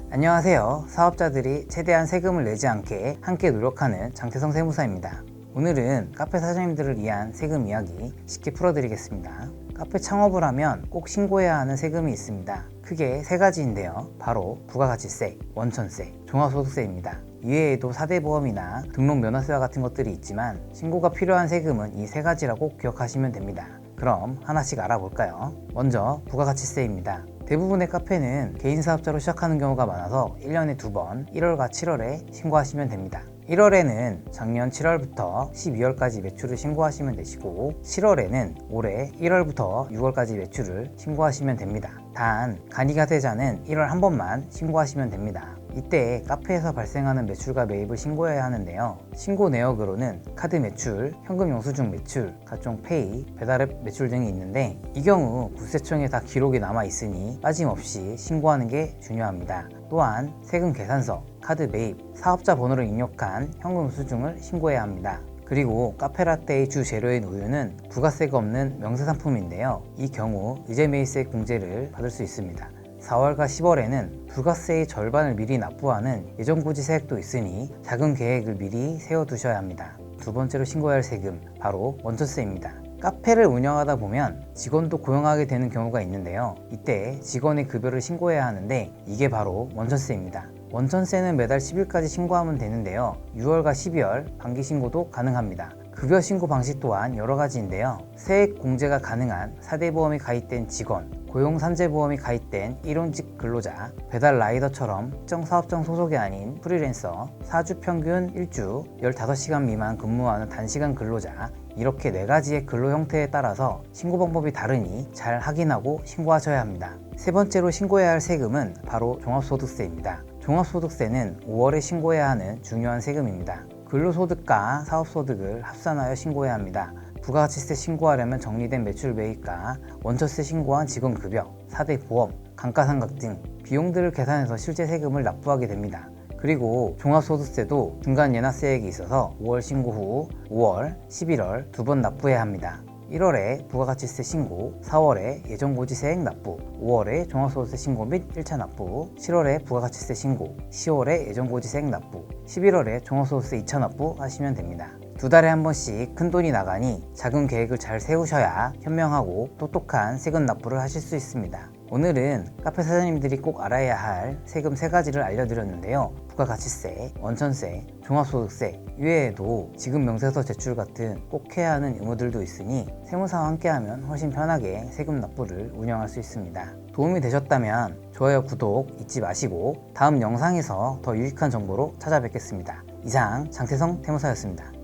안녕하세요. 사업자들이 최대한 세금을 내지 않게 함께 노력하는 장태성 세무사입니다. 오늘은 카페 사장님들을 위한 세금 이야기 쉽게 풀어드리겠습니다. 카페 창업을 하면 꼭 신고해야 하는 세금이 있습니다. 크게 세 가지인데요. 바로 부가가치세, 원천세, 종합소득세입니다. 이외에도 4대 보험이나 등록 면허세와 같은 것들이 있지만 신고가 필요한 세금은 이 세 가지라고 기억하시면 됩니다. 그럼 하나씩 알아볼까요? 먼저 부가가치세입니다. 대부분의 카페는 개인 사업자로 시작하는 경우가 많아서 1년에 2번 1월과 7월에 신고하시면 됩니다. 1월에는 작년 7월부터 12월까지 매출을 신고하시면 되시고 7월에는 올해 1월부터 6월까지 매출을 신고하시면 됩니다. 단 간이가 세자는 1월 한 번만 신고하시면 됩니다. 이때 카페에서 발생하는 매출과 매입을 신고해야 하는데요. 신고 내역으로는 카드 매출, 현금 영수증 매출, 각종 페이, 배달앱 매출 등이 있는데 이 경우 국세청에 다 기록이 남아 있으니 빠짐없이 신고하는 게 중요합니다. 또한 세금 계산서, 카드 매입, 사업자 번호를 입력한 현금 수중을 신고해야 합니다. 그리고 카페라떼의 주 재료인 우유는 부가세가 없는 명세상품인데요. 이 경우 이재매입세 공제를 받을 수 있습니다. 4월과 10월에는 부가세의 절반을 미리 납부하는 예정고지 세액도 있으니 자금 계획을 미리 세워두셔야 합니다. 두 번째로 신고해야 할 세금, 바로 원천세입니다. 카페를 운영하다 보면 직원도 고용하게 되는 경우가 있는데요. 이때 직원의 급여를 신고해야 하는데 이게 바로 원천세입니다. 원천세는 매달 10일까지 신고하면 되는데요. 6월과 12월 반기 신고도 가능합니다. 급여 신고 방식 또한 여러 가지인데요. 세액 공제가 가능한 4대 보험이 가입된 직원, 고용산재보험이 가입된 일원직 근로자, 배달 라이더처럼 특정 사업장 소속이 아닌 프리랜서, 사주 평균 1주 15시간 미만 근무하는 단시간 근로자, 이렇게 4가지의 근로 형태에 따라서 신고 방법이 다르니 잘 확인하고 신고하셔야 합니다. 세 번째로 신고해야 할 세금은 바로 종합소득세입니다. 종합소득세는 5월에 신고해야 하는 중요한 세금입니다. 근로소득과 사업소득을 합산하여 신고해야 합니다. 부가가치세 신고하려면 정리된 매출 매입과 원천세 신고한 직원급여, 4대 보험, 감가상각 등 비용들을 계산해서 실제 세금을 납부하게 됩니다. 그리고 종합소득세도 중간 예납세액이 있어서 5월 신고 후 5월, 11월 2번 납부해야 합니다. 1월에 부가가치세 신고, 4월에 예정고지세액 납부, 5월에 종합소득세 신고 및 1차 납부, 7월에 부가가치세 신고, 10월에 예정고지세액 납부, 11월에 종합소득세 2차 납부 하시면 됩니다. 2달에 한 번씩 큰돈이 나가니 자금 계획을 잘 세우셔야 현명하고 똑똑한 세금 납부를 하실 수 있습니다. 오늘은 카페 사장님들이 꼭 알아야 할 세금 3가지를 알려드렸는데요. 부가가치세, 원천세, 종합소득세 이외에도 지급 명세서 제출 같은 꼭 해야 하는 의무들도 있으니 세무사와 함께하면 훨씬 편하게 세금 납부를 운영할 수 있습니다. 도움이 되셨다면 좋아요, 구독 잊지 마시고 다음 영상에서 더 유익한 정보로 찾아뵙겠습니다. 이상 장태성 세무사였습니다.